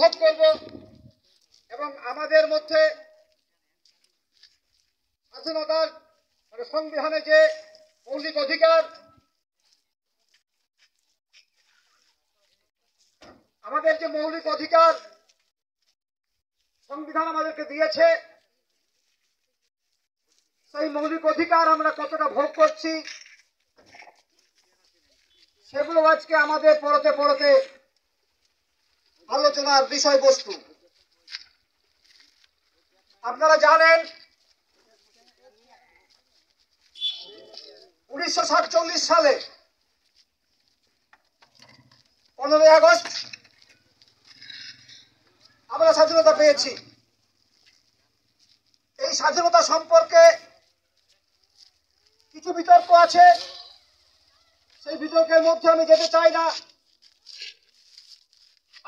ভোগ করব এবং আমাদের মধ্যে স্বাধীনতার সংবিধানে যে মৌলিক অধিকার, আমাদের যে মৌলিক অধিকার সংবিধান আমাদেরকে দিয়েছে, সেই মৌলিক অধিকার আমরা কতটা ভোগ করছি সেগুলো আজকে আমাদের পরতে পরতে আলোচনার বিষয়বস্তু। আপনারা জানেন 1947 সালে 15ই আগস্ট আমরা স্বাধীনতা পেয়েছি। এই স্বাধীনতা সম্পর্কে কিছু বিতর্ক আছে, সেই বিতর্কের মধ্যে আমি যেতে চাই না।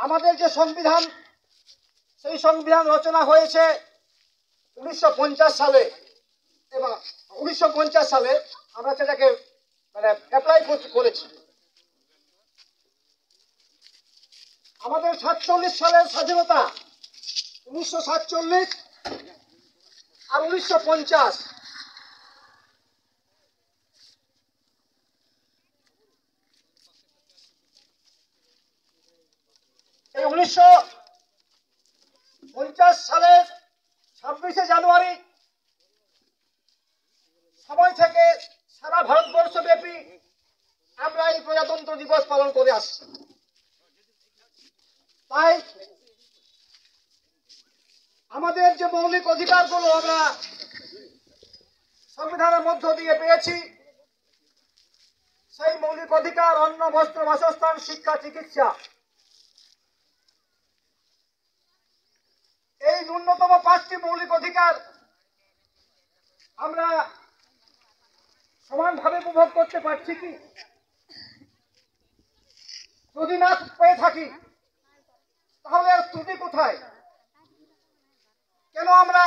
আমাদের যে সংবিধান, সেই সংবিধান রচনা হয়েছে 1950 সালে এবং 1950 সালে আমরা সেটাকে অ্যাপ্লাই করেছি। আমাদের 47 সালের স্বাধীনতা, 1947 আর 1950, এই 1950 সালের 26শে জানুয়ারি সময় থেকে সারা ভারতবর্ষ ব্যাপী আমরা এই প্রজাতন্ত্র দিবস পালন করে আসছি। তাই আমাদের যে মৌলিক অধিকারগুলো আমরা সংবিধানের মধ্য দিয়ে পেয়েছি, সেই মৌলিক অধিকার অন্ন, বস্ত্র, বাসস্থান, শিক্ষা, চিকিৎসা, এই ন্যূনতম 5টি মৌলিক অধিকার আমরা সমানভাবে উপভোগ করতে পারছি কি? যদি না পেয়ে থাকি তাহলে আর ত্রুটি কোথায়? কেন আমরা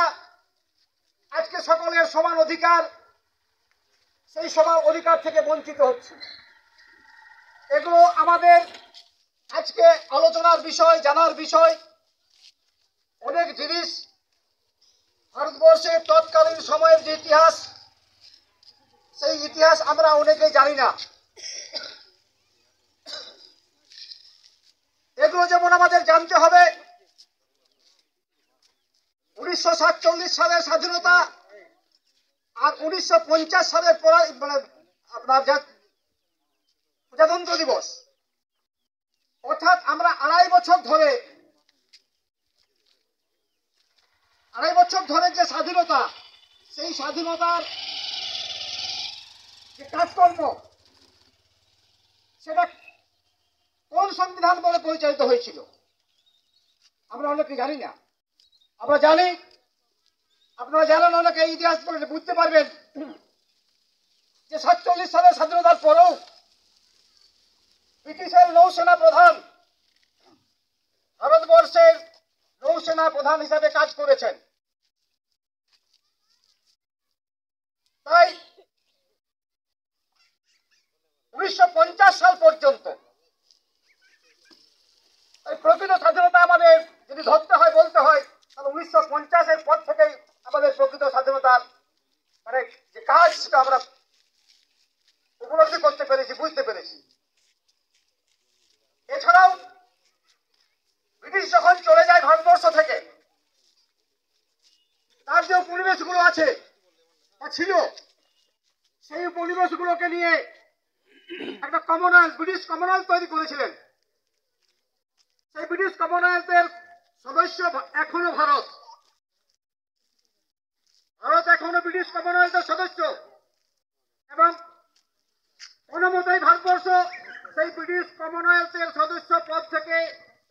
আজকে সকলের সমান অধিকার, সেই সমান অধিকার থেকে বঞ্চিত হচ্ছি? এগুলো আমাদের আজকে আলোচনার বিষয়, জানার বিষয়। অনেক জিনিস ভারতবর্ষের তৎকালীন সময়ের যে ইতিহাস, সেই ইতিহাস আমরা অনেকেই জানি না। এগুলো যেমন আমাদের জানতে হবে 1947 সালের স্বাধীনতা আর 1950 সালের আপনার প্রজাতন্ত্র দিবস, অর্থাৎ আমরা আড়াই বছর ধরে যে স্বাধীনতা, সেই স্বাধীনতার যে কাজকর্ম, সেটা কোন সংবিধান বলে পরিচালিত হয়েছিল আমরা অনেকে জানি না। আমরা জানি, আপনারা জানেন, অনেকে ইতিহাস পড়লে বুঝতে পারবেন যে 47 সালের স্বাধীনতার পরেও ব্রিটিশের নৌসেনা প্রধান ভারতবর্ষের নৌসেনা প্রধান হিসাবে কাজ করেছেন। তাই 1950 সাল পর্যন্ত প্রকৃত স্বাধীনতা আমাদের যদি ধরতে হয়, বলতে হয়, তাহলে 1950-এর পর থেকেই আমাদের প্রকৃত স্বাধীনতার যে কাজ, সেটা আমরা উপলব্ধি করতে পেরেছি, বুঝতে পেরেছি। এছাড়াও ব্রিটিশ যখন চলে যায় ভারতবর্ষ থেকে, তার যে পরিবেশগুলো আছে বা ছিল, সেই পরিবেশগুলোকে নিয়ে একটা কমনওয়েলথ, ব্রিটিশ কমনওয়েলথ তৈরি করেছিলেন। সেই ব্রিটিশ কমনওয়েলথের সদস্য এখনো ভারত এখনো ব্রিটিশ কমনওয়েলথের সদস্য, এবং কোনো মতেই ভারতবর্ষ সেই ব্রিটিশ কমনওয়েলথের সদস্য পদ থেকে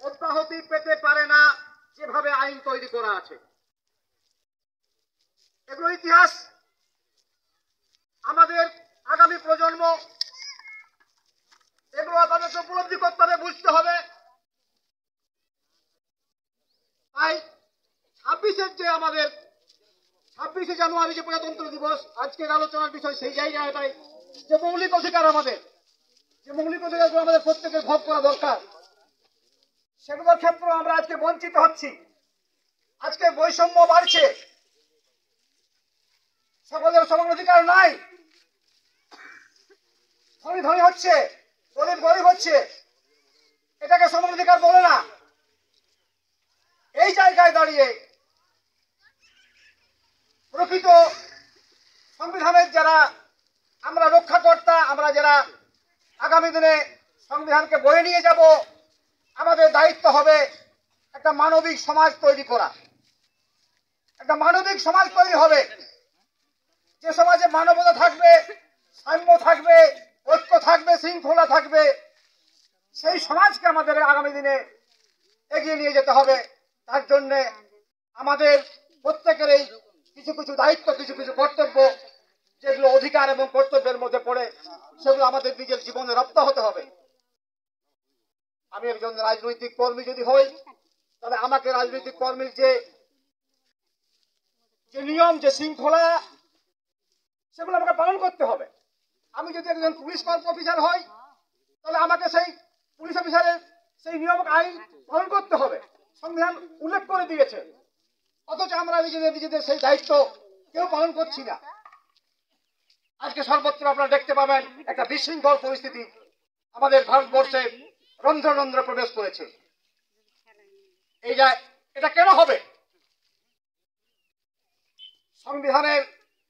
অব্যাহতি পেতে পারে না, যেভাবে আইন তৈরি করা আছে। এগুলো ইতিহাস, আমাদের আগামী প্রজন্ম এগুলো তাদেরকে উপলব্ধি করতে হবে, বুঝতে হবে। তাই 26শে জানুয়ারি যে প্রজাতন্ত্র দিবস, আজকের আলোচনার বিষয় সেই জায়গাটাই, যে মৌলিক অধিকার, আমাদের যে মৌলিক অধিকারগুলো আমাদের প্রত্যেকের ভোগ করা দরকার, সেগুলোর ক্ষেত্রেও আমরা আজকে বঞ্চিত হচ্ছি। আজকে বৈষম্য বাড়ছে, সকলের সমান অধিকার নাই। ধনী ধনী হচ্ছে, গরিব গরিব হচ্ছে, এটাকে সমান অধিকার বলে না। এই জায়গায় দাঁড়িয়ে প্রকৃত সংবিধানের যারা আমরা রক্ষাকর্তা, আমরা যারা আগামী দিনে সংবিধানকে বয়ে নিয়ে যাব, আমাদের দায়িত্ব হবে একটা মানবিক সমাজ তৈরি করা। একটা মানবিক সমাজ তৈরি হবে, যে সমাজে মানবতা থাকবে, সাম্য থাকবে, ঐক্য থাকবে, শৃঙ্খলা থাকবে। সেই সমাজকে আমাদের আগামী দিনে এগিয়ে নিয়ে যেতে হবে। তার জন্য আমাদের প্রত্যেকেরই কিছু কিছু দায়িত্ব, কিছু কিছু কর্তব্য, যেগুলো অধিকার এবং কর্তব্যের মধ্যে পড়ে, সেগুলো আমাদের নিজের জীবনে রপ্ত হতে হবে। আমি একজন রাজনৈতিক কর্মী যদি হই, তাহলে আমাকে রাজনৈতিক কর্মীর যে নিয়ম, যে শৃঙ্খলা, সেগুলো আমাকে পালন করতে হবে। আমি যদি একজন পুলিশ অফিসার হই, তাহলে আমাকে সেই পুলিশ অফিসারের সেই নিয়ম আইন পালন করতে হবে। সংবিধান উল্লেখ করে দিয়েছে, অথচ আমরা নিজেদের সেই দায়িত্ব কেউ পালন করছি না। আজকে সর্বত্র আপনারা দেখতে পাবেন একটা বিশৃঙ্খল পরিস্থিতি আমাদের ভারতবর্ষে রন্ধ্র রন্ধ্র প্রবেশ করেছে। এটা কেন হবে? সংবিধানের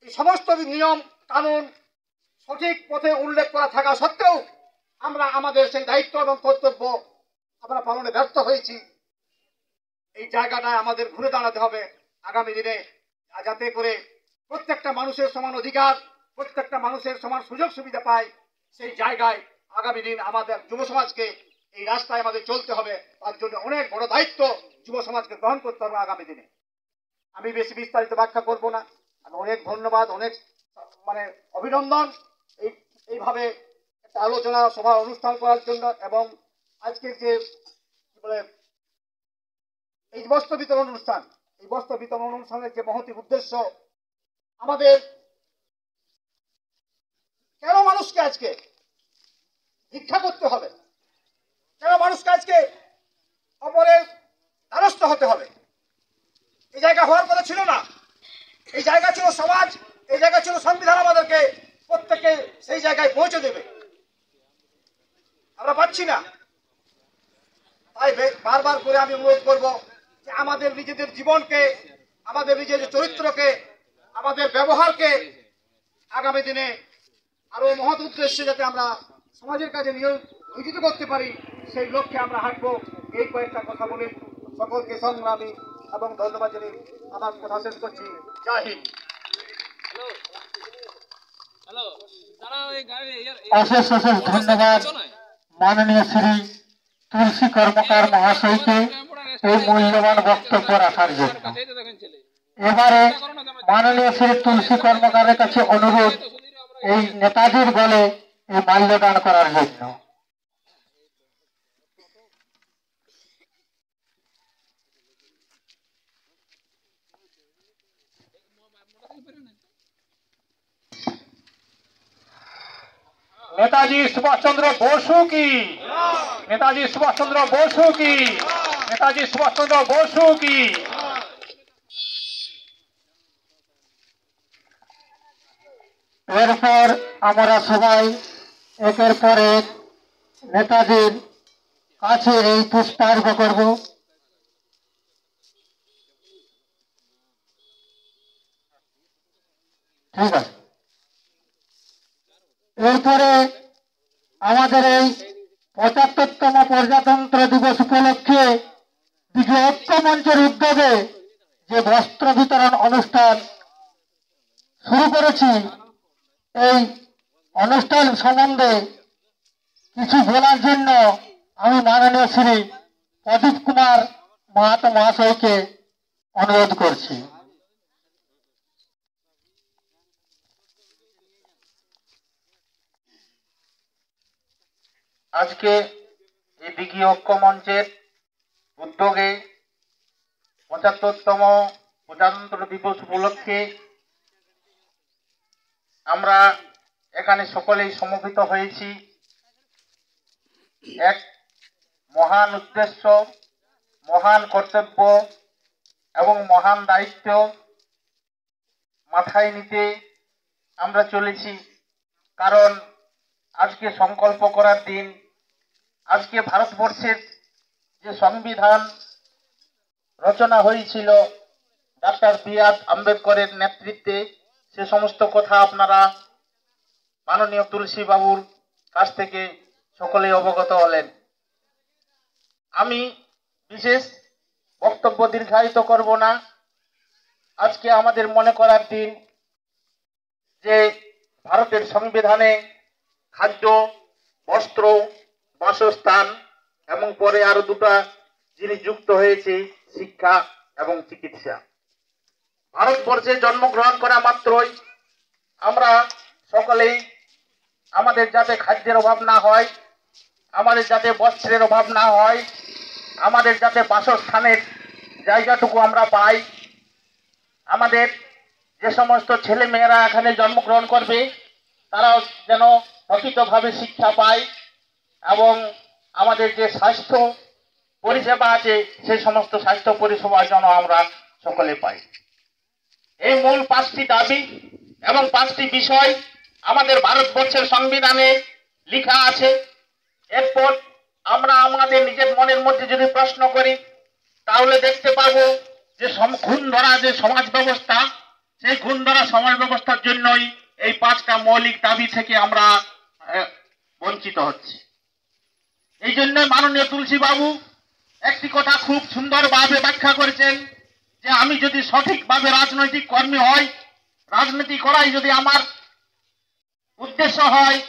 এই সমস্ত নিয়ম কানুন সঠিক পথে উল্লেখ করা থাকা সত্ত্বেও আমরা আমাদের সেই দায়িত্ব এবং কর্তব্য আমরা পালনে ব্যর্থ হয়েছি। এই জায়গাটায় আমাদের ঘুরে দাঁড়াতে হবে আগামী দিনে, যাতে করে প্রত্যেকটা মানুষের সমান অধিকার, প্রত্যেকটা মানুষের সমান সুযোগ সুবিধা পায়। সেই জায়গায় আগামী দিন আমাদের যুব সমাজকে এই রাস্তায় আমাদের চলতে হবে। তার জন্য অনেক বড় দায়িত্ব যুব সমাজকে গ্রহণ করতে হবে আগামী দিনে। আমি বেশি বিস্তারিত ব্যাখ্যা করব না। আমি অনেক ধন্যবাদ, অনেক অভিনন্দন এইভাবে একটা আলোচনা সভা অনুষ্ঠান করার জন্য। এবং আজকের যে এই বস্ত্র বিতরণ অনুষ্ঠান, এই বস্ত্র বিতরণ অনুষ্ঠানের যে মহতি উদ্দেশ্য, আমাদের কেন মানুষকে আজকে ভিক্ষা করতে হবে, কেন মানুষকে আজকে অপরের দ্বারস্থ হতে হবে? এই জায়গা হওয়ার কথা ছিল না। এই জায়গা ছিল সমাজ, এই জায়গা ছিল সংবিধান আমাদেরকে প্রত্যেককে সেই জায়গায় পৌঁছে দেবে। আমরা পাচ্ছি না। তাই বারবার করে আমি অনুরোধ করব যে আমাদের নিজেদের জীবনকে, আমাদের নিজেদের চরিত্রকে, আমাদের ব্যবহারকে আগামী দিনে আরো মহৎ উদ্দেশ্যে যাতে আমরা সমাজের কাজে নিয়োজিত করতে পারি, সেই লক্ষ্যে আমরা হাঁটবো। এই কয়েকটা কথা বলে সকলকে সংগ্রামী এবং ধন্যবাদ জানিয়ে আমার কথা শেষ করছি। জয় হিন্দ। অশেষ অশেষ ধন্যবাদ মাননীয় শ্রী তুলসী কর্মকার মহাশয়কে এই মূল্যবান বক্তব্য রাখার জন্য। এবারে মাননীয় শ্রী তুলসী কর্মকারের কাছে অনুরোধ এই নেতাজির গলে এই মাল্যদান করার জন্য। नेताजी सुभाष चंद्र बोसु की, नेताजी सुभाष चंद्र बोसु की, नेताजी सुभाष चंद्र बोसु की। এরপর আমরা সবাই একের পর এক নেতাজির কাছে এই পুষ্পার্ঘ করব। ঠিক আছে। এরপরে আমাদের এই ৭৫তম প্রজাতন্ত্র দিবস উপলক্ষে বিজয় ঐক্য মঞ্চের উদ্যোগে যে বস্ত্র বিতরণ অনুষ্ঠান শুরু করেছি, এই অনুষ্ঠান সম্বন্ধে কিছু বলার জন্য আমি মাননীয় শ্রী প্রদীপ কুমার মাহাতো মহাশয়কে অনুরোধ করছি। আজকে এই দিঘি ঐক্য মঞ্চের উদ্যোগে ৭৫তম প্রজাতন্ত্র দিবস উপলক্ষে আমরা এখানে সকলেই সমবেত হয়েছি এক মহান উদ্দেশ্য মহান কর্তব্য এবং মহান দায়িত্ব মাথায় নিতে আমরা চলেছি। কারণ আজকে সংকল্প করার দিন। আজকে ভারতবর্ষের যে সংবিধান রচনা হয়েছিল ডক্টর বি.আর. আম্বেদকরের নেতৃত্বে, সে সমস্ত কথা আপনারা মাননীয় তুলসী বাবুর কাছ থেকে সকলেই অবগত হলেন। আমি বিশেষ বক্তব্য দীর্ঘায়িত করব না। আজকে আমাদের মনে করার দিন যে ভারতের সংবিধানে খাদ্য, বস্ত্র, বাসস্থান এবং পরে আরো দুটো জিনিস যুক্ত হয়েছে, শিক্ষা এবং চিকিৎসা। ভারতবর্ষে জন্মগ্রহণ করা মাত্রই আমরা সকলেই আমাদের যাতে খাদ্যের অভাব না হয়, আমাদের যাতে বস্ত্রের অভাব না হয়, আমাদের যাতে বাসস্থানের জায়গাটুকু আমরা পাই, আমাদের যে সমস্ত ছেলে মেয়েরা এখানে জন্মগ্রহণ করবে তারাও যেন প্রকৃতভাবে শিক্ষা পায় এবং আমাদের যে স্বাস্থ্য পরিষেবা আছে সেই সমস্ত স্বাস্থ্য পরিষেবা যেন আমরা সকলে পাই। এই মূল 5টি দাবি এবং 5টি বিষয় আমাদের ভারতবর্ষের সংবিধানে লেখা আছে। এরপর আমরা আমাদের নিজের মনের মধ্যে যদি প্রশ্ন করি তাহলে দেখতে পাবো যে খুন ধরা যে সমাজ ব্যবস্থা, সেই খুন ধরা সমাজ ব্যবস্থার জন্যই এই 5টা মৌলিক দাবি থেকে আমরা বঞ্চিত হচ্ছি। এই জন্য মাননীয় তুলসী বাবু একটি কথা খুব সুন্দরভাবে ব্যাখ্যা করেছেন যে আমি যদি সঠিকভাবে রাজনৈতিক কর্মী হই, রাজনীতি করাই যদি আমার উদ্দেশ্য হয়,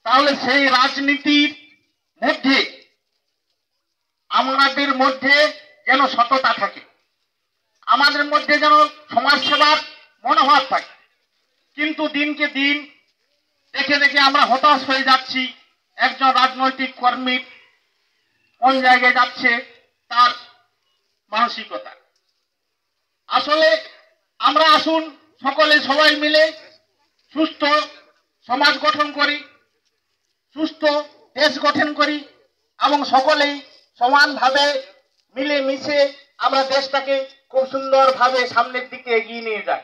তাহলে সেই রাজনীতির মধ্যে আমাদের মধ্যে যেন সততা থাকে, আমাদের মধ্যে যেন সমাজ সেবার মনোভাব থাকে। কিন্তু দিনকে দিন দেখে দেখে আমরা হতাশ হয়ে যাচ্ছি। একজন রাজনৈতিক কর্মী কোন জায়গায় যাচ্ছে তার মানসিকতা। আসলে আমরা আসুন সকলে সবাই মিলে সুস্থ সমাজ গঠন করি, সুস্থ দেশ গঠন করি এবং সকলেই সমানভাবে মিলেমিশে আমরা দেশটাকে খুব সুন্দরভাবে সামনের দিকে এগিয়ে নিয়ে যাই।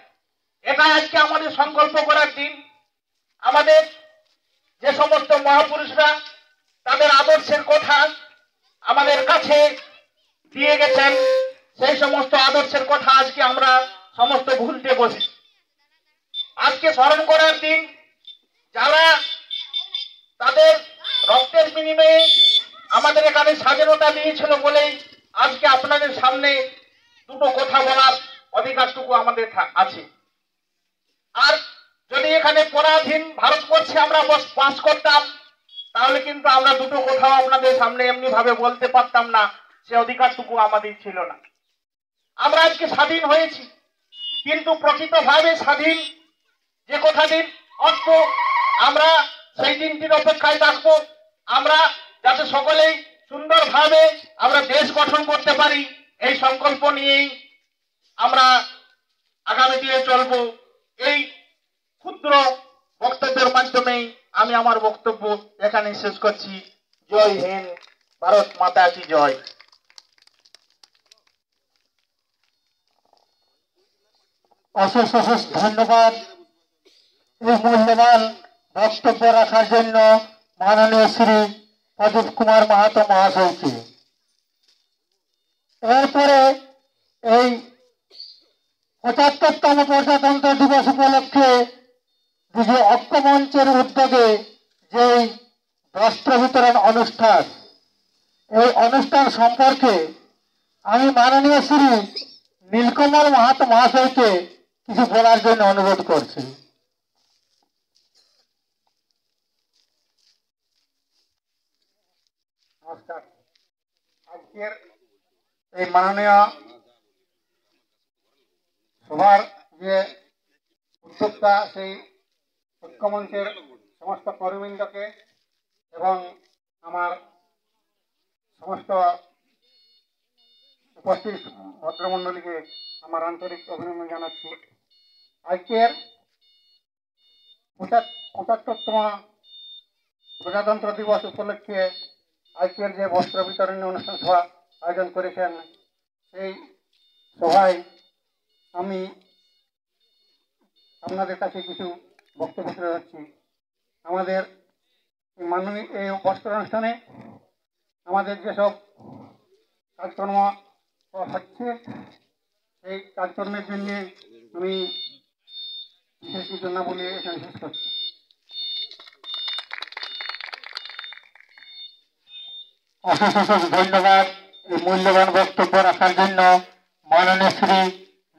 এটা আজকে আমাদের সংকল্প করার দিন। আমাদের যে সমস্ত মহাপুরুষরা তাদের আদর্শের কথা আমাদের কাছে দিয়ে গেছেন, সেই সমস্ত আদর্শের কথা আজকে আমরা সমস্ত ভুলতে বসি। আজকে স্মরণ করার দিন, যারা তাদের রক্তের বিনিময়ে আমাদের এখানে স্বাধীনতা দিয়েছিল বলেই আজকে আপনাদের সামনে দুটো কথা বলার অধিকারটুকু আমাদের আছে। আর যদি এখানে পরাধীন ভারতবর্ষে আমরা বাস করতাম তাহলে কিন্তু আমরা দুটো কথাও আপনাদের সামনে এমনি ভাবে বলতে পারতাম না, সে অধিকারটুকু আমাদের ছিল না। আমরা আজকে স্বাধীন হয়েছি, কিন্তু প্রকৃতভাবে স্বাধীন যে কথা দিন অর্থ, আমরা সেই দিনটির অপেক্ষায় থাকবো। আমরা যাতে সকলেই সুন্দরভাবে আমরা দেশ গঠন করতে পারি, এই সংকল্প নিয়েই আমরা আগামী দিনে চলবো। এই ক্ষুদ্র বক্তব্যের মাধ্যমেই আমি আমার বক্তব্য এখানে শেষ করছি। জয় হিন্দ, ভারত মাতা কি জয়। অশেষ অশেষ ধন্যবাদ এই মূল্যবান বক্তব্য রাখার জন্য মাননীয় শ্রী প্রদীপ কুমার মাহাতো মহাশয়কে। এরপরে এই 75তম প্রজাতন্ত্র দিবস উপলক্ষে যে ঐক্যমঞ্চের উদ্যোগে যে বস্ত্র বিতরণ অনুষ্ঠান, এই অনুষ্ঠান সম্পর্কে আমি মাননীয় শ্রী নীলকমল মাহাতো মহাশয়কে কিছু বলার জন্য অনুরোধ করছি। নমস্কার। আজকের এই মাননীয় সভার যে উদ্যোক্তা, সেই ঐক্যমঞ্চের সমস্ত কর্মীবৃন্দকে এবং আমার সমস্ত উপস্থিত ভদ্রমণ্ডলীকে আমার আন্তরিক অভিনন্দন জানাচ্ছি। আজকের 75তম প্রজাতন্ত্র দিবস উপলক্ষে আজকের যে বস্ত্র বিতরণী অনুষ্ঠান সভা আয়োজন করেছেন এই সভায় আমি আপনাদের কাছে কিছু বক্তব্য তুলে ধরছি। আমাদের মাননীয় এই বস্ত্র অনুষ্ঠানে আমাদের যেসব কাজকর্ম হচ্ছে এই কাজকর্মের জন্য আমি বিশেষ কিছু না বলে এখানে শেষ করছি। অশেষ অশেষ ধন্যবাদ এই মূল্যবান বক্তব্য রাখার জন্য মাননীয় শ্রী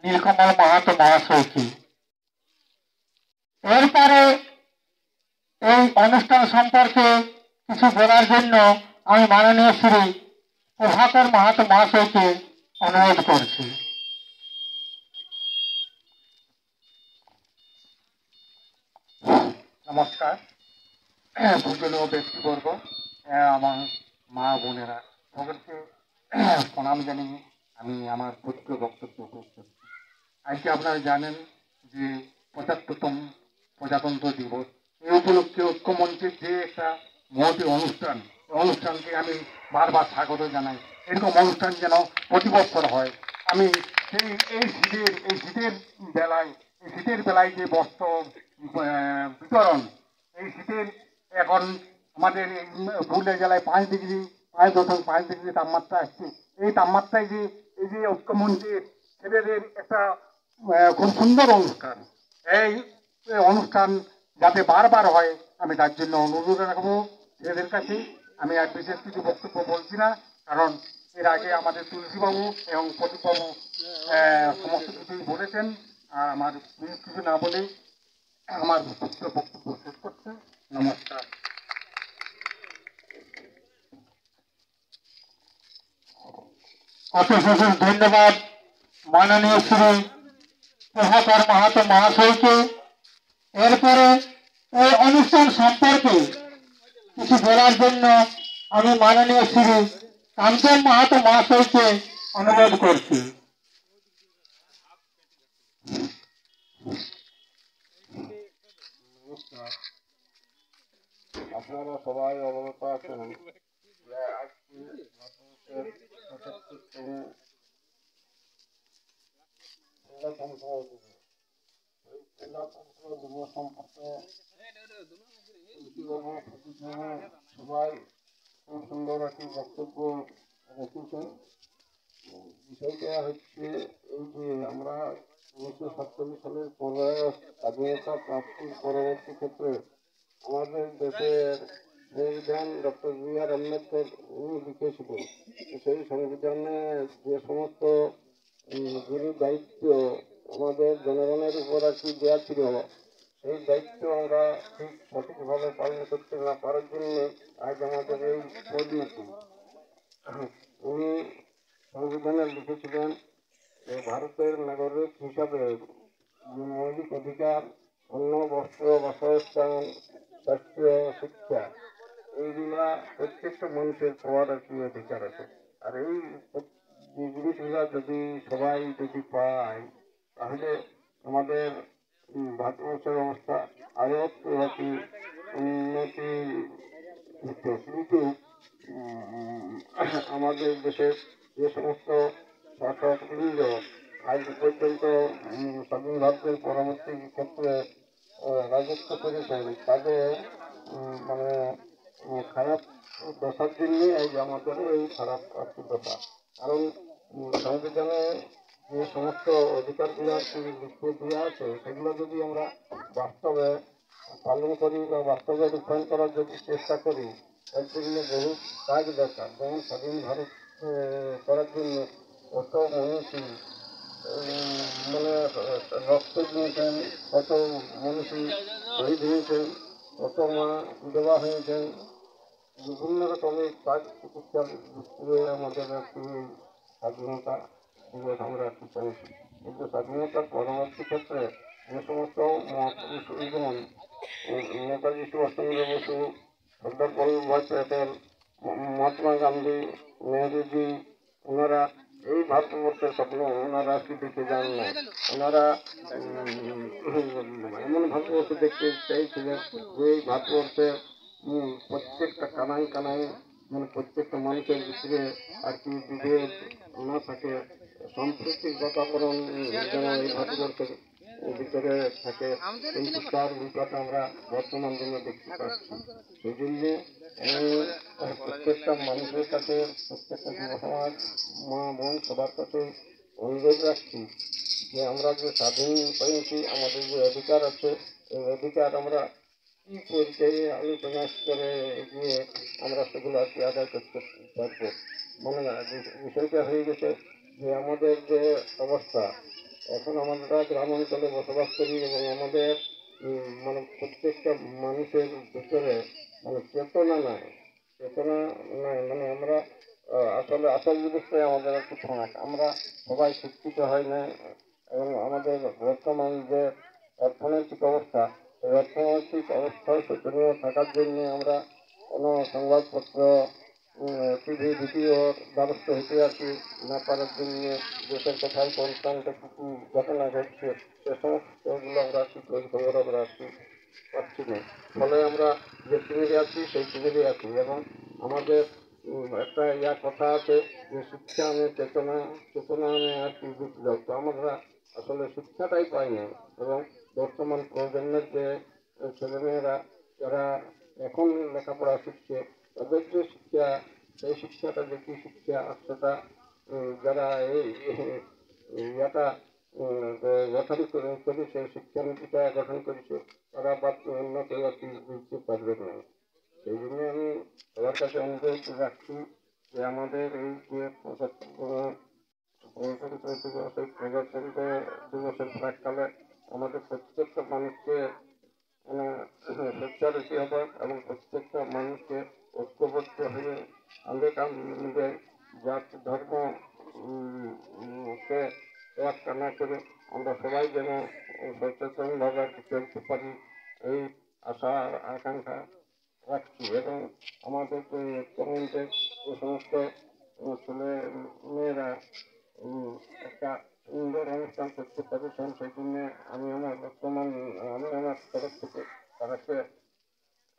নীলকমল মাহাতো মহাশয়কে। এরপরে এই অনুষ্ঠান সম্পর্কে কিছু বলার জন্য আমি মাননীয় শ্রী প্রভাকর মাহাতো মহাশয়কে অনুরোধ করছি। নমস্কার, পূজনীয় ব্যক্তিবর্গ, আমার মা বোনেরা, সকলকে প্রণাম জানিয়ে আমি আমার ক্ষুদ্র বক্তব্য পেশ করছি। আজকে আপনারা জানেন যে ৭৫তম প্রজাতন্ত্র দিবস। এই উপলক্ষে ঐক্যমঞ্চের যে একটা মহতী অনুষ্ঠান, অনুষ্ঠানকে আমি বারবার স্বাগত জানাই। এরকম অনুষ্ঠান যেন প্রতি বছর হয়। আমি এই শীতের বেলায় যে বস্ত্র বিতরণ, এই শীতের এখন আমাদের পুরুলিয়া জেলায় 5.5 ডিগ্রি তাপমাত্রা আসছে। এই তাপমাত্রায় যে এই যে ঐক্যমঞ্চের ছেলেদের একটা খুব সুন্দর অনুষ্ঠান, এই অনুষ্ঠান যাতে বারবার হয় আমি তার জন্য অনুরোধ রাখবো ছেলেদের কাছে। আমি আর বিশেষ কিছু বক্তব্য বলছি না, কারণ এর আগে আমাদের তুলসীবাবু এবং প্রদীপবাবু সমস্ত কিছুই বলেছেন। আর আমার বিশেষ কিছু না বলেই আমার বক্তব্য শেষ করছে। নমস্কার। অশেষ অশেষ ধন্যবাদ মাননীয় শ্রী প্রভাকর মাহাতো মহাশয়কে। এরপরে এই অনুষ্ঠান সম্পর্কে কিছু বলার জন্য আমি মাননীয় শ্রী কাঞ্চন মাহাতো মহাশয়কে অনুরোধ করছি। আপনারা সবাই অবগত আছেন যে আজকে সবাই খুব সুন্দর একটি বক্তব্য রেখেছেন। বিষয়টা হচ্ছে এই যে আমরা 1947 সালের 15 স্বাধীনতা প্রাপ্তির পরবর্তী ক্ষেত্রে আমাদের দেশের সংবিধান ডক্টর বি.আর. আম্বেদকর উনি লিখেছিলেন। সেই সংবিধানে যে সমস্ত গুরু দায়িত্ব আমাদের জনগণের উপর আর কি দেওয়া ছিল, সেই দায়িত্ব আমরা ঠিক সঠিকভাবে পালন করতে না পারার জন্য আজ আমাদের এই পরিণতি। উনি সংবিধানে লিখেছিলেন যে ভারতের নাগরিক হিসাবে যে মৌলিক অধিকার, অন্ন, বস্ত্র, বাসস্থান, স্বাস্থ্য, শিক্ষা, এইগুলা প্রত্যেকটা মানুষের পাওয়ার আর কি অধিকার আছে। আর এই জিনিসগুলা সবাই যদি পায়, তাহলে আমাদের ভারতবর্ষের অবস্থা আরো একটু আর কি উন্নতি হতো। কিন্তু আমাদের দেশের যে সমস্ত শাসকবৃন্দ আজ পর্যন্ত স্বাধীন ভারতের পরবর্তী ক্ষেত্রে রাজত্ব করেছেন, তাদের মানে খারাপ দশার জন্য এই আমাদের এই খারাপ আর্থিক দশা। কারণ সংবিধানে যে সমস্ত অধিকারগুলো লিখে দেওয়া আছে, সেগুলো যদি আমরা বাস্তবে পালন করি বা বাস্তবে রূপায়ণ করার যদি চেষ্টা করি, এর জন্য বহু কাজ দরকার। যেমন স্বাধীন ভারত করার জন্য কত মনীষী মানে রক্ত দিয়েছেন, কত মনীষী শহীদ হয়েছেন, কত মা বিধবা হয়েছেন, বিভিন্ন রকমের কাজ চিকিৎসার ভিত্তিতে আমাদের একটি স্বাধীনতা দিবস আমরা একটু পেয়েছি। কিন্তু স্বাধীনতার পরবর্তী ক্ষেত্রে যে সমস্ত মহাপুরুষগণ নেতাজি সুভাষচন্দ্র বসু, সর্দার বল্লভভাই প্যাটেল, মহাত্মা গান্ধী, নেহরুজি, ওনারা এই ভারতবর্ষের স্বপ্ন ওনারা কি দেখে যান না। ওনারা এমন ভারতবর্ষ দেখতে চাইছিলেন যে এই ভারতবর্ষের প্রত্যেকটা কানায় কানায়, মানে প্রত্যেকটা মানুষের ভিতরে আর কি বিভেদ না থাকে, সাম্প্রতিক বাতাবরণ যেন এই ভারতবর্ষের ভিতরে থাকে, কিন্তু তার উল্টাটা আমরা বর্তমান দিনে দেখতে পাচ্ছি। সেই জন্য প্রত্যেকটা মানুষের কাছে, প্রত্যেকটা যুব সমাজ, মা বোন সবার কাছে অনুরোধ রাখছি যে আমরা যে স্বাধীন পেয়েছি, আমাদের যে অধিকার আছে, এই অধিকার আমরা কি পর্যায়ে আলোচনা করে গিয়ে আমরা সেগুলো আর কি আদায় করতে পারবো। মানে বিষয়টা হয়ে গেছে যে আমাদের যে অবস্থা এখন, আমরা গ্রামাঞ্চলে বসবাস করি এবং আমাদের মানে প্রত্যেকটা মানুষের ভিতরে মানে চেতনা নাই, চেতনা নাই, মানে আমরা আসলে আসল জিনিসটাই আমাদের একটু ফাঁক, আমরা সবাই শিক্ষিত হয় না। এবং আমাদের বর্তমান যে অর্থনৈতিক অবস্থা, এই অর্থনৈতিক অবস্থায় শোচনীয় থাকার জন্য আমরা কোনো সংবাদপত্র, টিভি ভিডিওর ব্যবস্থা হতে আসি না পারার জন্য দেশের কোথায় কোন প্রান্তে কিছু ঘটনা ঘটছে সে সমস্তগুলো আমরা কি খোঁজ খবর আমরা আসি পাচ্ছি না। ফলে আমরা যে শিবিরে আছি সেই শিবিরে আছি, এবং আমাদের একটা কথা আছে যে শিক্ষা আনে চেতনা, চেতনা আনে আর কি বিপ্লব। তো আমরা আসলে শিক্ষাটাই পাই না, এবং বর্তমান প্রজন্মের যে ছেলেমেয়েরা যারা এখন লেখাপড়া শিখছে, তাদের যে শিক্ষা, সেই শিক্ষাটা যে কি শিক্ষা সেটা যারা এই ইয়াটা গঠন করেছে, শিক্ষানীতিটা গঠন করেছে, তারা বা অন্য কেউ আর কি বুঝতে পারবে না। সেই জন্য আমি সবার কাছে অনুরোধ রাখছি যে আমাদের এই যে প্রজাতন্ত্র দিবসের প্রাককালে আমাদের প্রত্যেকটা মানুষকে সোচ্চারিত হবে এবং প্রত্যেকটা মানুষকে ঐক্যবদ্ধ হয়ে আমাদের জাত ধর্ম কে একটা না করে আমরা সবাই যেন সচেতনভাবে চলতে পারি, এই আশা আকাঙ্ক্ষা রাখছি। এবং আমাদের যে কমিউনিটির যে সমস্ত ছেলে মেয়েরা একটা সুন্দর অনুষ্ঠান করতে পেরেছেন, সেই জন্য আমি আমার তরফ থেকে তাদেরকে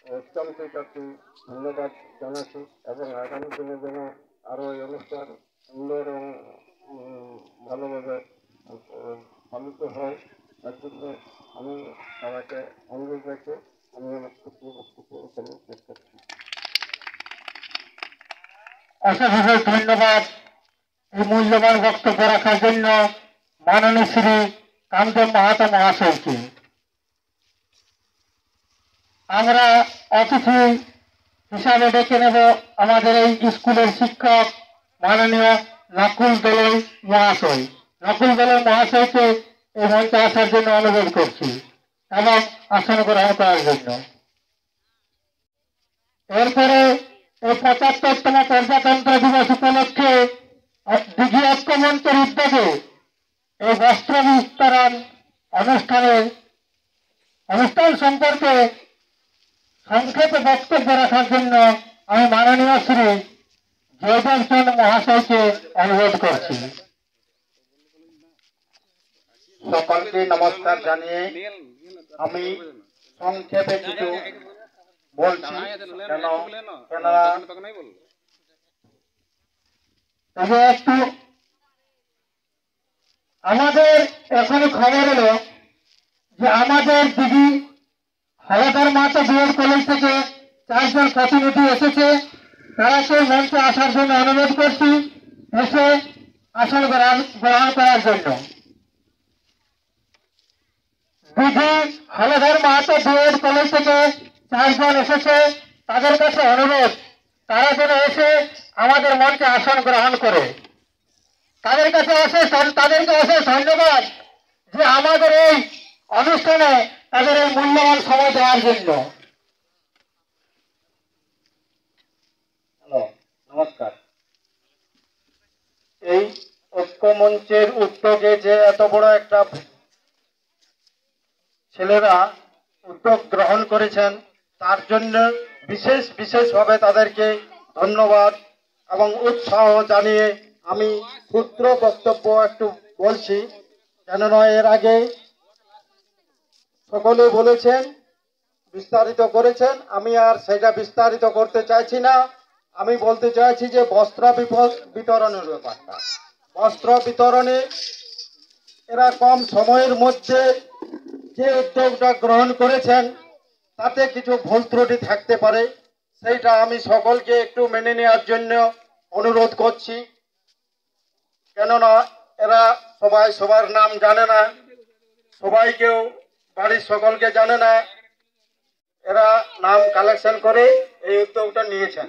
অত্যন্তই কাছে ধন্যবাদ জানাচ্ছি। এবং আগামী দিনে যেন আরও এই অনুষ্ঠান সুন্দর এবং ভালোভাবে পালিত হয়, তার জন্য আমি তাদেরকে অনুরোধ রেখে আমি আমার বক্তব্য এখানে শেষ করছি। অশেষ ধন্যবাদ এই মূল্যবান বক্তব্য রাখার জন্য মাননীয় শ্রী কামদেব মাহাতো মহাশয়কে। আমরা অতিথি হিসাবে ডেকে নেব আমাদের এই স্কুলের শিক্ষক মাননীয় নকুল দলই মহাশয়। নকুল দলই মহাশয়কে এই মঞ্চে আসার জন্য অনুরোধ করছি এবং আসন গ্রহণ করার জন্য। এরপরে এই ৭৫তম প্রজাতন্ত্র দিবস উপলক্ষে দিঘি ঐক্য মঞ্চের উদ্যোগে এই বস্ত্র বিতরণ অনুষ্ঠান সম্পর্কে সংক্ষেপে বক্তব্য রাখার জন্য আমি মাননীয় শ্রী জয়দেব চন্দ্র মহাশয়কে অনুরোধ করছি। সকলকে নমস্কার জানিয়ে আমি সংক্ষেপে কিছু বলছি, একটু আমাদের এখন খবর এলো যে আমাদের দিদি হালাদার মাতা বিএড কলেজ থেকে 4 জন প্রতিনিধি এসেছে। তারাকে মঞ্চে আসার জন্য অনুরোধ করছি, এসে আসন গ্রহণ করার জন্য। দিদি হালাদার মাতা বিএড কলেজ থেকে 4 জন এসেছে, তাদের কাছে অনুরোধ তারা যেন এসে আমাদের মঞ্চে আসন গ্রহণ করে। তাদেরকে অশেষ ধন্যবাদ যে আমাদের এই অনুষ্ঠানে তাদের এই মূল্যবান সময় দেওয়ার জন্য। হ্যালো, নমস্কার। এই ঐক্য মঞ্চের উদ্যোগে যে এত বড় একটা ছেলেরা উদ্যোগ গ্রহণ করেছেন, তার জন্য বিশেষভাবে তাদেরকে ধন্যবাদ এবং উৎসাহ জানিয়ে আমি ক্ষুদ্র বক্তব্য একটু বলছি। কেননা এর আগে সকলে বলেছেন, বিস্তারিত করেছেন, আমি আর সেটা বিস্তারিত করতে চাইছি না। আমি বলতে চাইছি যে বস্ত্র বিতরণের ব্যাপারটা, বস্ত্র বিতরণে এরা কম সময়ের মধ্যে যে উদ্যোগটা গ্রহণ করেছেন তাতে কিছু ভুল ত্রুটি থাকতে পারে, সেইটা আমি সকলকে একটু মেনে নেওয়ার জন্য অনুরোধ করছি। কেননা এরা সবাই সবার নাম জানে না, সবাইকেও বাড়ির সকলকে জানে না, এরা নাম কালেকশন করে এই উদ্যোগটা নিয়েছেন।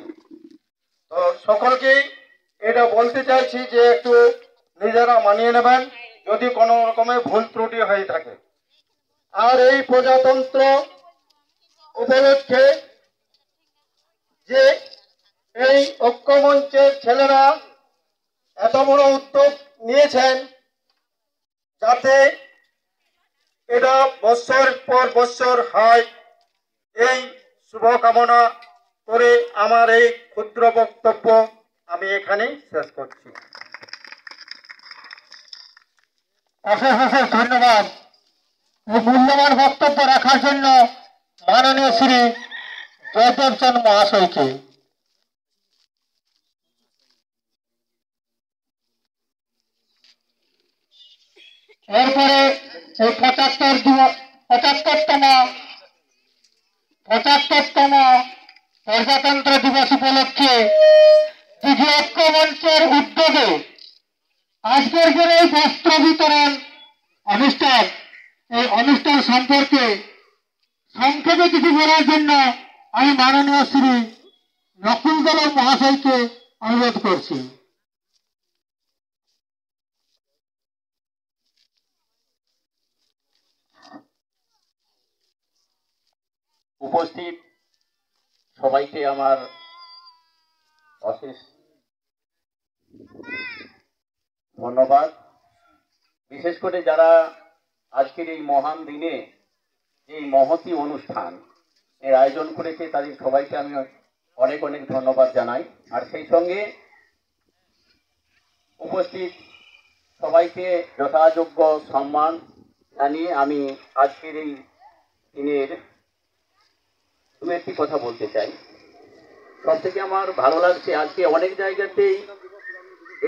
তো সকলকেই এটা বলতে চাইছি যে একটু নিজেরা মানিয়ে নেবেন যদি কোনো রকমের ভুল ত্রুটি হয়ে থাকে। আর এই প্রজাতন্ত্র উপলক্ষে যে এই ঐক্যমঞ্চের ছেলেরা এত বড় উদ্যোগ নিয়েছেন, যাতে এটা বৎসর পর বৎসর হয়, এই শুভকামনা করে আমার এই ক্ষুদ্র বক্তব্য আমি এখানেই শেষ করছি। অশেষ অশেষ ধন্যবাদ এই মূল্যবান বক্তব্য রাখার জন্য মাননীয় শ্রী জয়দেব চাঁদ মহাশয়কে। এরপরে এই 75তম প্রজাতন্ত্র দিবস উপলক্ষে বিজু ঐক্য মঞ্চের উদ্যোগে আজকের যে এই বস্ত্র বিতরণ অনুষ্ঠান, এই অনুষ্ঠান সম্পর্কে সংক্ষেপে কিছু বলার জন্য আমি মাননীয় শ্রী নকুল গোলক মহাশয়কে অনুরোধ করছি। উপস্থিত সবাইকে আমার অশেষ ধন্যবাদ। বিশেষ করে যারা আজকের এই মহান দিনে এই মহতী অনুষ্ঠান এর আয়োজন করেছে তাদের সবাইকে আমি অনেক অনেক ধন্যবাদ জানাই। আর সেই সঙ্গে উপস্থিত সবাইকে যথাযোগ্য সম্মান জানিয়ে আমি আজকের এই দিনের দু একটি কথা বলতে চাই। সব থেকে আমার ভালো লাগছে আজকে অনেক জায়গাতেই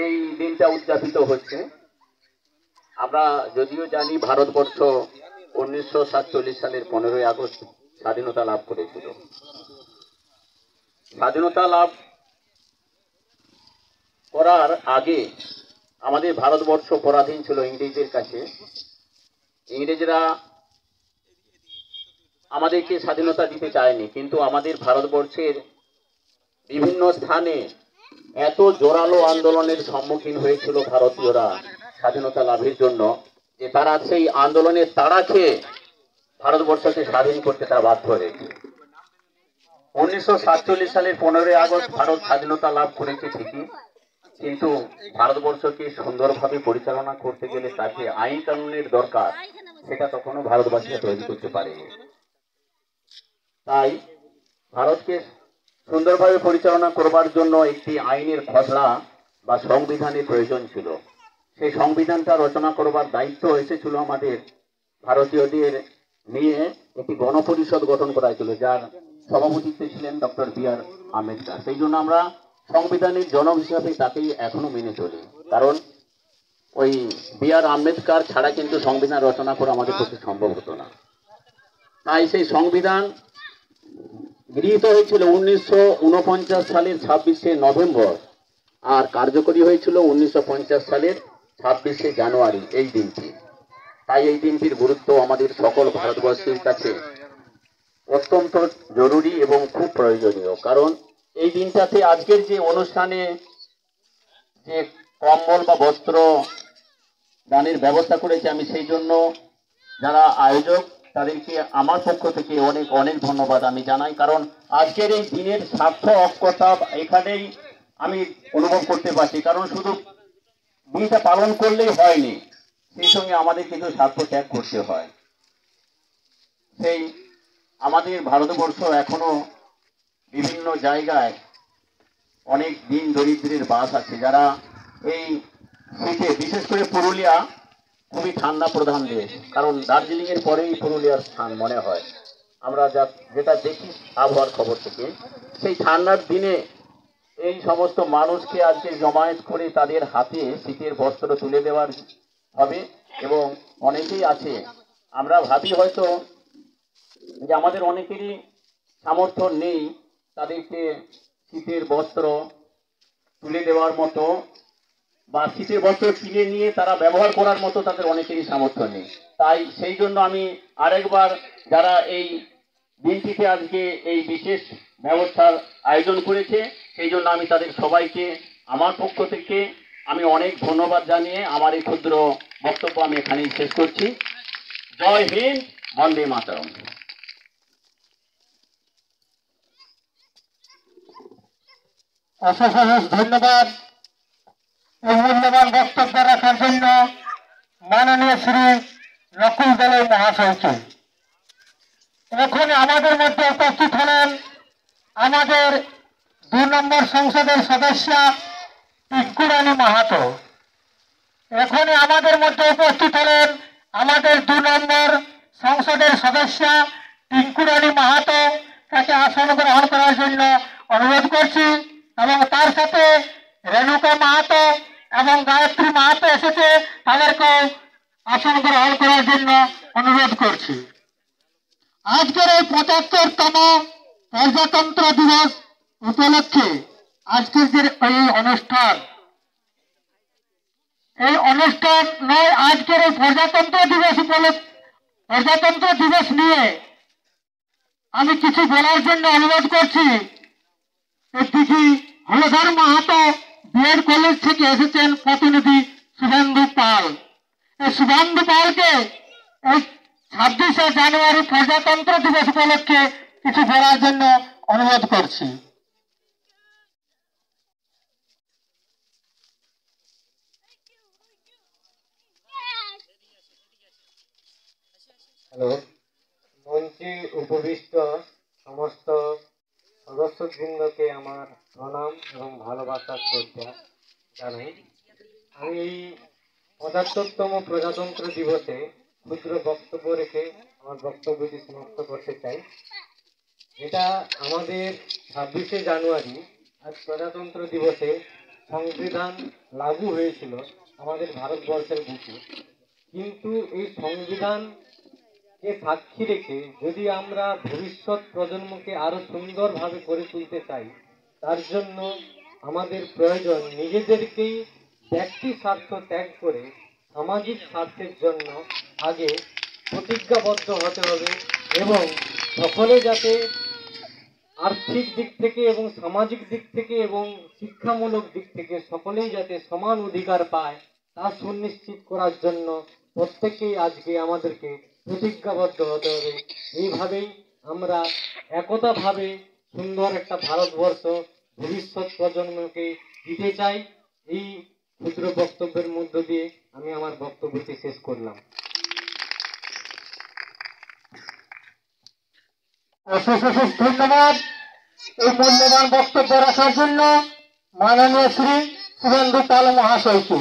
এই দিনটা উদযাপিত হচ্ছে। আমরা যদিও জানি ভারতবর্ষ 1947 সালের 15ই আগস্ট স্বাধীনতা লাভ করেছিল। স্বাধীনতা লাভ করার আগে আমাদের ভারতবর্ষ পরাধীন ছিল ইংরেজদের কাছে। ইংরেজরা আমাদেরকে স্বাধীনতা দিতে চায়নি, কিন্তু আমাদের ভারতবর্ষের বিভিন্ন স্থানে এত জোরালো আন্দোলনের সম্মুখীন হয়েছিল ভারতীয়রা স্বাধীনতা লাভের জন্য যে তারা সেই আন্দোলনের তাড়া খেয়ে ভারতবর্ষকে স্বাধীন করতে তারা বাধ্য হয়েছে। 1947 সালের 15ই আগস্ট ভারত স্বাধীনতা লাভ করেছে ঠিকই, কিন্তু ভারতবর্ষকে সুন্দরভাবে পরিচালনা করতে গেলে তাকে আইন কানুনের দরকার, সেটা তখনও ভারতবাসীরা তৈরি করতে পারেনি। তাই ভারতকে সুন্দরভাবে পরিচালনা করবার জন্য একটি আইনের খসড়া বা সংবিধানের প্রয়োজন ছিল। সেই সংবিধানটা রচনা করবার দায়িত্ব এসেছিল আমাদের ভারতীয়দের নিয়ে একটি গণপরিষদ গঠন করা হয়েছিল, যার সভাপতিত্বে ছিলেন ডক্টর বি.আর. আম্বেদকর। সেই জন্য আমরা সংবিধানের জনক হিসাবে তাকেই এখনো মেনে চলি, কারণ ওই বি.আর. আম্বেদকর ছাড়া কিন্তু সংবিধান রচনা করা আমাদের পক্ষে সম্ভব হতো না। তাই সেই সংবিধান গৃহীত হয়েছিল 1949 সালের 26শে নভেম্বর আর কার্যকরী হয়েছিল 1950 সালের 26শে জানুয়ারি এই দিনটি। তাই এই দিনটির গুরুত্ব আমাদের সকল ভারতবর্ষের কাছে অত্যন্ত জরুরি এবং খুব প্রয়োজনীয়, কারণ এই দিনটাতে আজকের যে অনুষ্ঠানে যে কম্বল বা বস্ত্র দানের ব্যবস্থা করেছে, আমি সেই জন্য যারা আয়োজক তাদেরকে আমার পক্ষ থেকে অনেক অনেক ধন্যবাদ আমি জানাই। কারণ আজকের এই দিনের সার্থকতা এখানেই আমি অনুভব করতে পারছি, কারণ শুধু দিনটা পালন করলেই হয়নি, সেই সঙ্গে আমাদের কিন্তু স্বার্থ ত্যাগ করতে হয়। সেই আমাদের ভারতবর্ষ এখনো বিভিন্ন জায়গায় অনেক দিন দরিদ্রের বাস আছে, যারা এই শীতে, বিশেষ করে পুরুলিয়া খুবই ঠান্ডা প্রধান দেশ, কারণ দার্জিলিং এর পরেই পুরুলিয়ার স্থান মনে হয় আমরা যেটা দেখি আবহাওয়ার খবর থেকে। সেই ঠান্ডার দিনে এই সমস্ত মানুষকে আজকে জমায়েত করে তাদের হাতে শীতের বস্ত্র তুলে দেওয়ার হবে। এবং অনেকেই আছে, আমরা ভাবি হয়তো যে আমাদের অনেকেরই সামর্থ্য নেই তাদেরকে শীতের বস্ত্র তুলে দেওয়ার মতো, বা শীতের বস্ত্র কিনে নিয়ে তারা ব্যবহার করার মতো তাদের অনেকেরই সামর্থ্য নেই। তাই সেই জন্য আমি আরেকবার, যারা এই দিনটিতে আজকে এই বিশেষ ব্যবস্থার আয়োজন করেছে, সেই জন্য আমি তাদের সবাইকে আমার পক্ষ থেকে আমি অনেক ধন্যবাদ জানিয়ে আমার এই ক্ষুদ্র বক্তব্য আমি এখানেই শেষ করছি। জয় হিন্দ, বন্দে মাতরম। অশেষ ধন্যবাদ এই মূল্যবান বক্তব্য রাখার জন্য মাননীয় শ্রী নকুল দলাই মহাশয়কে। এখন আমাদের মধ্যে উপস্থিত হলেন আমাদের 2 নম্বর সংসদের সদস্য টিঙ্কু রানী মাহাতো। এখন আমাদের মধ্যে উপস্থিত হলেন আমাদের 2 নম্বর সংসদের সদস্য টিঙ্কু রানী মাহাতো। তাকে আসন গ্রহণ করার জন্য অনুরোধ করছি, এবং তার সাথে রেণুকা মাহাতো এবং গায়ত্রী মাহাতো এসেছে, তাদেরকে আসন গ্রহণ করার জন্য অনুরোধ করছি। আজকের এই 75তম প্রজাতন্ত্র দিবস উপলক্ষে আজকের যে এই অনুষ্ঠান নয়, আজকের এই প্রজাতন্ত্র দিবস উপলক্ষে প্রজাতন্ত্র দিবস নিয়ে আমি কিছু বলার জন্য অনুরোধ করছি। এদিকে হলধর মাহাতো বিএড কলেজ থেকে এসেছেন প্রতিনিধি শুভেন্দু পাল। এই শুভেন্দু পালকে এই 26শে জানুয়ারি প্রজাতন্ত্র দিবস উপলক্ষে কিছু বলার জন্য অনুরোধ করছি। হ্যালো, মঞ্চে উপবিষ্ট সমস্ত সদস্যবৃন্দকে আমার প্রণাম এবং ভালোবাসার শ্রদ্ধা জানাই। আমি এই 75তম প্রজাতন্ত্র দিবসে ক্ষুদ্র বক্তব্য রেখে আমার বক্তব্যটি সমাপ্ত করতে চাই। এটা আমাদের 26শে জানুয়ারি, আজ প্রজাতন্ত্র দিবসে সংবিধান লাগু হয়েছিল আমাদের ভারতবর্ষের বুকে। কিন্তু এই সংবিধানকে সাক্ষী রেখে যদি আমরা ভবিষ্যৎ প্রজন্মকে আরো সুন্দরভাবে করে তুলতে চাই, তার জন্য আমাদের প্রয়োজন নিজেদেরকেই ব্যক্তি স্বার্থ ত্যাগ করে সামাজিক স্বার্থের জন্য আগে প্রতিজ্ঞাবদ্ধ হতে হবে, এবং সকলে যাতে আর্থিক দিক থেকে এবং সামাজিক দিক থেকে এবং শিক্ষামূলক দিক থেকে সকলেই যাতে সমান অধিকার পায় তা সুনিশ্চিত করার জন্য প্রত্যেকেই আজকে আমাদেরকে প্রতিজ্ঞাবদ্ধ হতে হবে। এইভাবেই আমরা একতাভাবে সুন্দর একটা ভারতবর্ষ ভবিষ্যৎ প্রজন্মকে দিতে চাই। এই ক্ষুদ্র বক্তব্যের মধ্য দিয়ে আমি আমার বক্তব্যটি শেষ করলাম। অশেষ ধন্যবাদ এই মূল্যবান বক্তব্য রাখার জন্য মাননীয় শ্রী শুভেন্দু পাল মহাশয়কে।